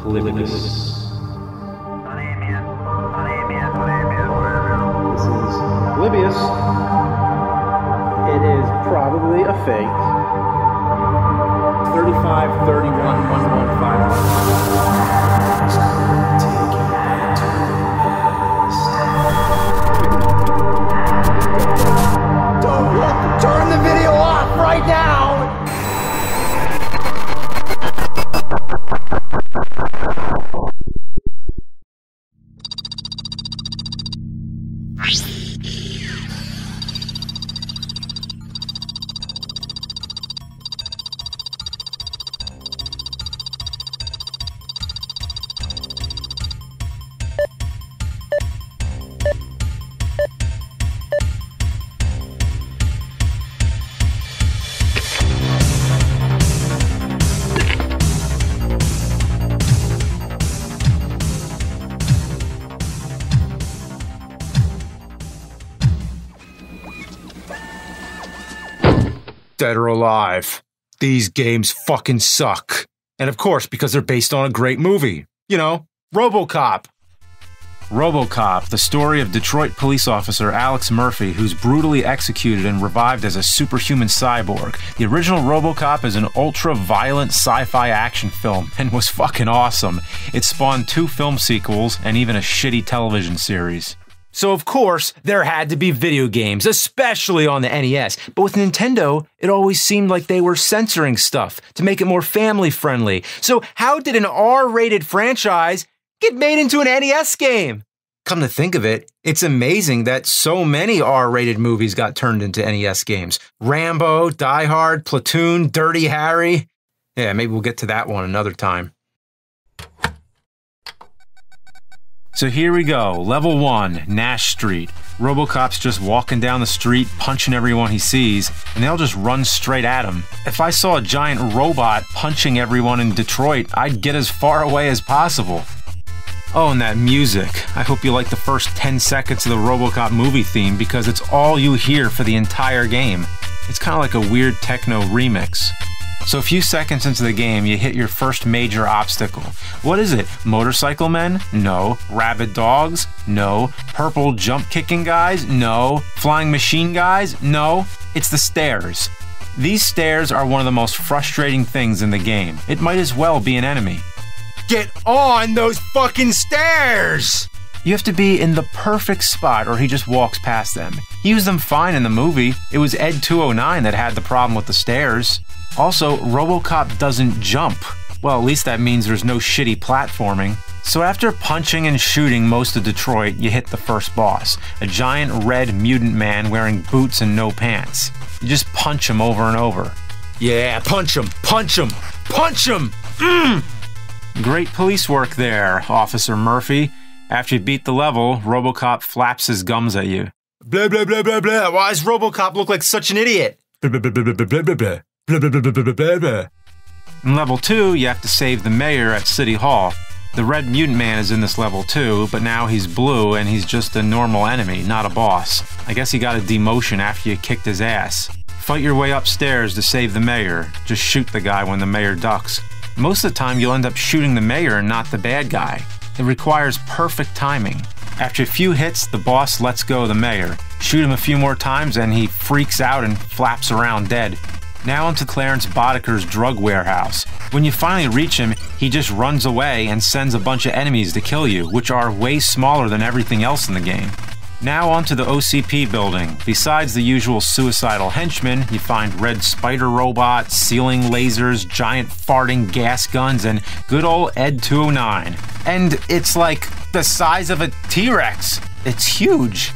Oblivious. This is Oblivious. It is probably a fake. 35311155. Turn the video off right now! Dead or alive. These games fucking suck. And of course, because they're based on a great movie. You know, RoboCop. RoboCop, the story of Detroit police officer Alex Murphy, who's brutally executed and revived as a superhuman cyborg. The original RoboCop is an ultra-violent sci-fi action film and was fucking awesome. It spawned 2 film sequels and even a shitty television series. So of course, there had to be video games, especially on the NES. But with Nintendo, it always seemed like they were censoring stuff to make it more family-friendly. So how did an R-rated franchise get made into an NES game? Come to think of it, it's amazing that so many R-rated movies got turned into NES games. Rambo, Die Hard, Platoon, Dirty Harry. Yeah, maybe we'll get to that one another time. So here we go, level 1, Nash Street. RoboCop's just walking down the street, punching everyone he sees, and they'll just run straight at him. If I saw a giant robot punching everyone in Detroit, I'd get as far away as possible. Oh, and that music. I hope you like the first 10 seconds of the RoboCop movie theme because it's all you hear for the entire game. It's kind of like a weird techno remix. So a few seconds into the game, you hit your first major obstacle. What is it? Motorcycle men? No. Rabid dogs? No. Purple jump-kicking guys? No. Flying machine guys? No. It's the stairs. These stairs are one of the most frustrating things in the game. It might as well be an enemy. Get on those fucking stairs! You have to be in the perfect spot or he just walks past them. He used them fine in the movie. It was Ed 209 that had the problem with the stairs. Also, RoboCop doesn't jump. Well, at least that means there's no shitty platforming. So after punching and shooting most of Detroit, you hit the first boss. A giant red mutant man wearing boots and no pants. You just punch him over and over. Yeah, punch him, punch him, punch him! Great police work there, Officer Murphy. After you beat the level, RoboCop flaps his gums at you. Blah, blah, blah, blah, blah. Why does RoboCop look like such an idiot? Blah, blah, blah, blah, blah, blah, blah, blah. Blah, blah, blah, blah, blah, blah, blah. In level 2, you have to save the mayor at City Hall. The red mutant man is in this level too, but now he's blue and he's just a normal enemy, not a boss. I guess he got a demotion after you kicked his ass. Fight your way upstairs to save the mayor. Just shoot the guy when the mayor ducks. Most of the time you'll end up shooting the mayor and not the bad guy. It requires perfect timing. After a few hits, the boss lets go of the mayor. Shoot him a few more times and he freaks out and flaps around dead. Now onto Clarence Boddicker's drug warehouse. When you finally reach him, he just runs away and sends a bunch of enemies to kill you, which are way smaller than everything else in the game. Now onto the OCP building. Besides the usual suicidal henchmen, you find red spider robots, ceiling lasers, giant farting gas guns, and good old Ed 209. And it's like the size of a T-Rex. It's huge.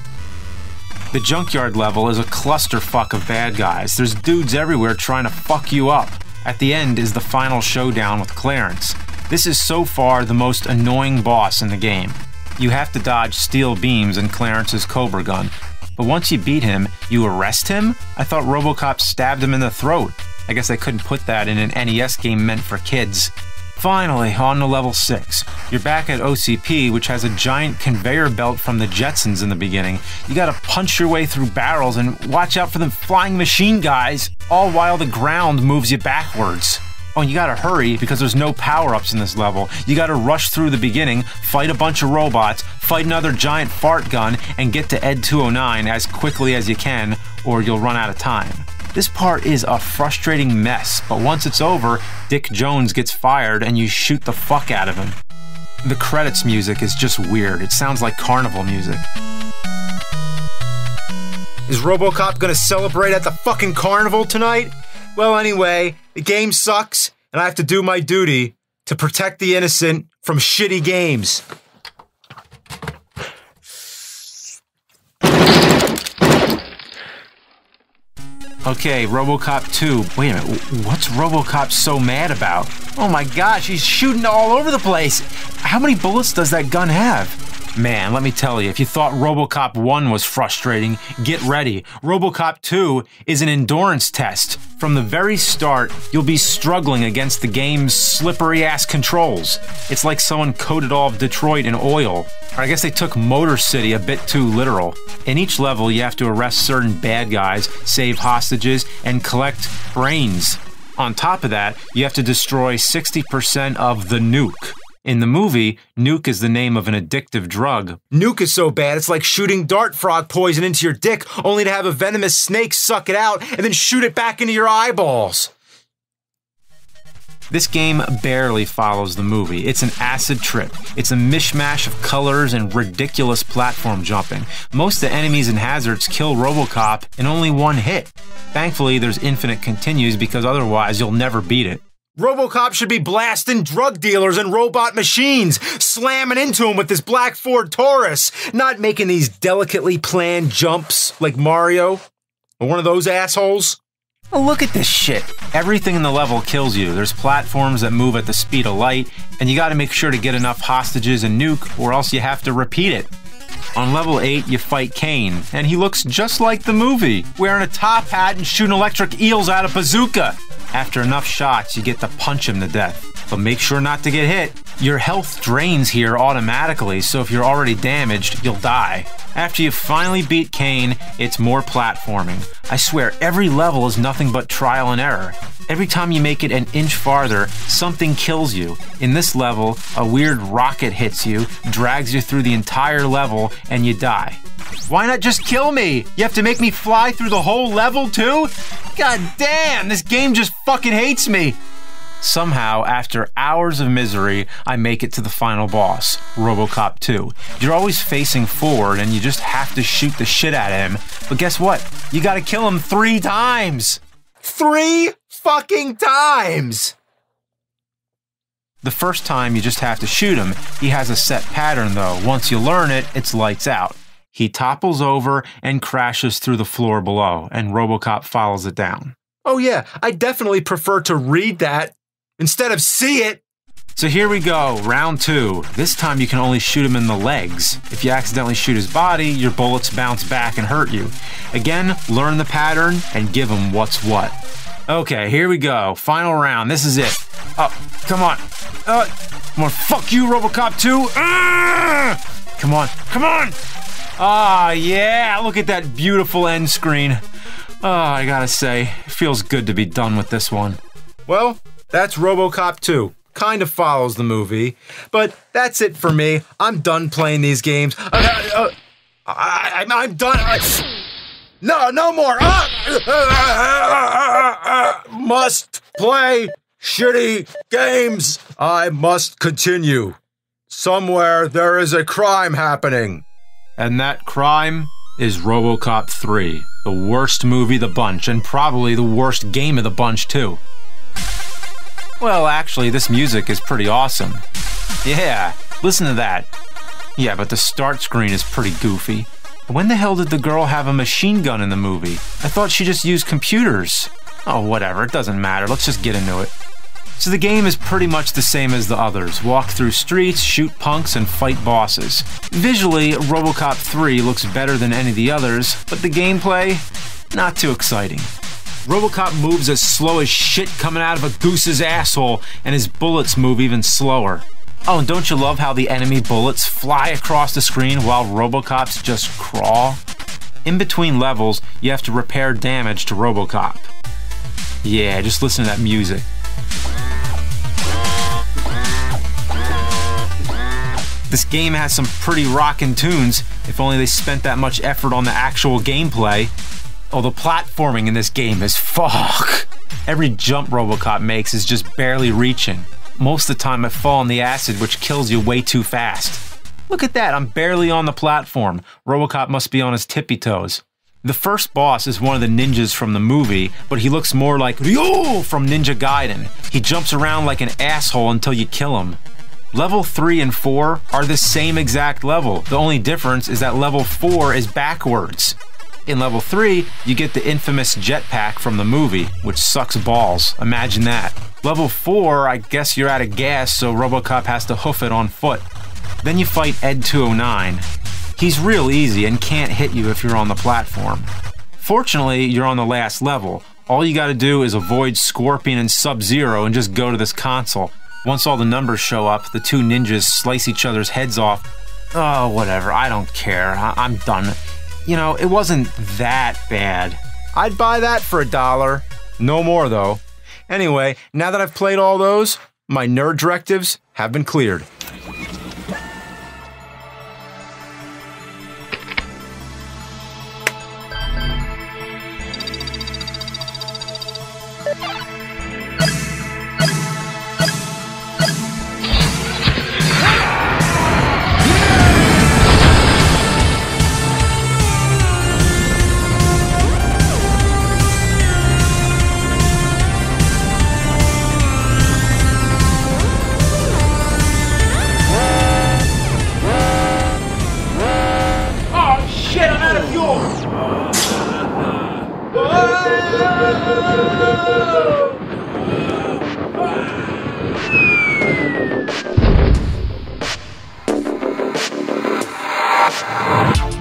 The junkyard level is a clusterfuck of bad guys. There's dudes everywhere trying to fuck you up. At the end is the final showdown with Clarence. This is so far the most annoying boss in the game. You have to dodge steel beams and Clarence's Cobra gun. But once you beat him, you arrest him? I thought RoboCop stabbed him in the throat. I guess they couldn't put that in an NES game meant for kids. Finally, on to level 6. You're back at OCP, which has a giant conveyor belt from the Jetsons in the beginning. You gotta punch your way through barrels and watch out for them flying machine guys, all while the ground moves you backwards. Oh, and you gotta hurry because there's no power-ups in this level. You gotta rush through the beginning, fight a bunch of robots, fight another giant fart gun, and get to Ed 209 as quickly as you can, or you'll run out of time. This part is a frustrating mess, but once it's over, Dick Jones gets fired and you shoot the fuck out of him. The credits music is just weird. It sounds like carnival music. Is RoboCop gonna celebrate at the fucking carnival tonight? Well, anyway, the game sucks, and I have to do my duty to protect the innocent from shitty games. Okay, RoboCop 2. Wait a minute, what's RoboCop so mad about? Oh my gosh, he's shooting all over the place! How many bullets does that gun have? Man, let me tell you, if you thought RoboCop 1 was frustrating, get ready. RoboCop 2 is an endurance test. From the very start, you'll be struggling against the game's slippery-ass controls. It's like someone coated all of Detroit in oil. Or I guess they took Motor City a bit too literal. In each level, you have to arrest certain bad guys, save hostages, and collect brains. On top of that, you have to destroy 60% of the nuke. In the movie, nuke is the name of an addictive drug. Nuke is so bad, it's like shooting dart frog poison into your dick, only to have a venomous snake suck it out and then shoot it back into your eyeballs. This game barely follows the movie. It's an acid trip. It's a mishmash of colors and ridiculous platform jumping. Most of the enemies and hazards kill RoboCop in only one hit. Thankfully, there's infinite continues because otherwise you'll never beat it. RoboCop should be blasting drug dealers and robot machines, slamming into them with this black Ford Taurus, not making these delicately planned jumps like Mario or one of those assholes. Oh, look at this shit. Everything in the level kills you. There's platforms that move at the speed of light, and you gotta make sure to get enough hostages and nuke, or else you have to repeat it. On level 8, you fight Kane, and he looks just like the movie, wearing a top hat and shooting electric eels out of bazooka. After enough shots, you get to punch him to death. But make sure not to get hit. Your health drains here automatically, so if you're already damaged, you'll die. After you finally beat Kane, it's more platforming. I swear, every level is nothing but trial and error. Every time you make it an inch farther, something kills you. In this level, a weird rocket hits you, drags you through the entire level, and you die. Why not just kill me? You have to make me fly through the whole level too? God damn, this game just fucking hates me. Somehow, after hours of misery, I make it to the final boss, RoboCop 2. You're always facing forward and you just have to shoot the shit out of him. But guess what? You gotta kill him 3 times! 3 fucking times! The first time you just have to shoot him. He has a set pattern though. Once you learn it, it's lights out. He topples over and crashes through the floor below, and RoboCop follows it down. Oh yeah, I definitely prefer to read that instead of see it. So here we go, round 2. This time you can only shoot him in the legs. If you accidentally shoot his body, your bullets bounce back and hurt you. Again, learn the pattern and give him what's what. Okay, here we go. Final round. This is it. Oh, come on. Come on. Fuck you, RoboCop 2. Come on. Come on. Ah, yeah. Look at that beautiful end screen. Oh, I gotta say, it feels good to be done with this one. Well, that's RoboCop 2. Kind of follows the movie, but that's it for me. I'm done playing these games. I'm done. No more. Must play shitty games. I must continue. Somewhere there is a crime happening. And that crime is RoboCop 3. The worst movie of the bunch, and probably the worst game of the bunch, too. Well, actually, this music is pretty awesome. Yeah, listen to that. Yeah, but the start screen is pretty goofy. When the hell did the girl have a machine gun in the movie? I thought she just used computers. Oh, whatever, it doesn't matter. Let's just get into it. So the game is pretty much the same as the others. Walk through streets, shoot punks, and fight bosses. Visually, RoboCop 3 looks better than any of the others, but the gameplay, not too exciting. RoboCop moves as slow as shit coming out of a goose's asshole, and his bullets move even slower. Oh, and don't you love how the enemy bullets fly across the screen while RoboCops just crawl? In between levels, you have to repair damage to RoboCop. Yeah, just listen to that music. This game has some pretty rockin' tunes, if only they spent that much effort on the actual gameplay. Oh, the platforming in this game is fuck. Every jump RoboCop makes is just barely reaching. Most of the time I fall in the acid, which kills you way too fast. Look at that, I'm barely on the platform. RoboCop must be on his tippy toes. The first boss is one of the ninjas from the movie, but he looks more like Ryo from Ninja Gaiden. He jumps around like an asshole until you kill him. Level 3 and 4 are the same exact level. The only difference is that level 4 is backwards. In level 3, you get the infamous jetpack from the movie, which sucks balls. Imagine that. Level 4, I guess you're out of gas, so RoboCop has to hoof it on foot. Then you fight Ed 209. He's real easy and can't hit you if you're on the platform. Fortunately, you're on the last level. All you gotta do is avoid Scorpion and Sub-Zero and just go to this console. Once all the numbers show up, the two ninjas slice each other's heads off. Oh, whatever, I don't care. I'm done. You know, it wasn't that bad. I'd buy that for $1. No more, though. Anyway, now that I've played all those, my nerd directives have been cleared.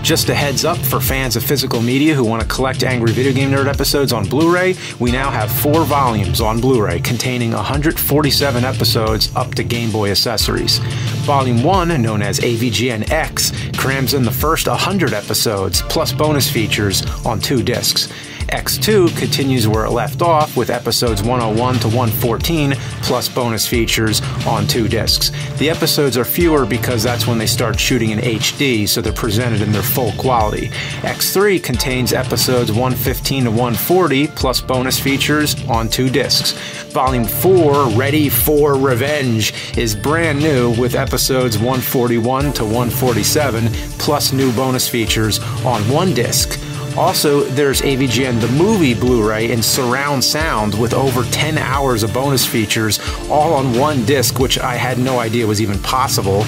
Just a heads up for fans of physical media who want to collect Angry Video Game Nerd episodes on Blu-ray, we now have 4 volumes on Blu-ray containing 147 episodes up to Game Boy accessories. Volume 1, known as AVGN X, crams in the first 100 episodes plus bonus features on 2 discs. X2 continues where it left off with episodes 101 to 114 plus bonus features on 2 discs. The episodes are fewer because that's when they start shooting in HD, so they're presented in their full quality. X3 contains episodes 115 to 140 plus bonus features on 2 discs. Volume 4, Ready for Revenge, is brand new with episodes 141 to 147 plus new bonus features on 1 disc. Also, there's AVGN The Movie Blu-ray in surround sound with over 10 hours of bonus features, all on 1 disc, which I had no idea was even possible.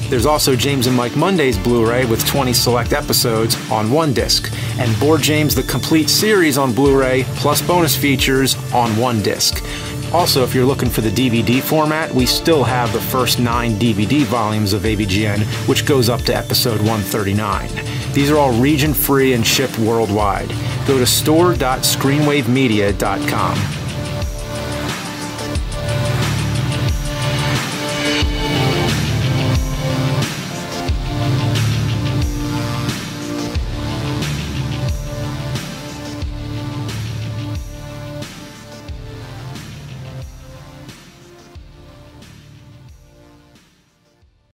There's also James and Mike Monday's Blu-ray with 20 select episodes on 1 disc, and Board James The Complete Series on Blu-ray plus bonus features on 1 disc. Also, if you're looking for the DVD format, we still have the first 9 DVD volumes of AVGN, which goes up to episode 139. These are all region-free and shipped worldwide. Go to store.screenwavemedia.com.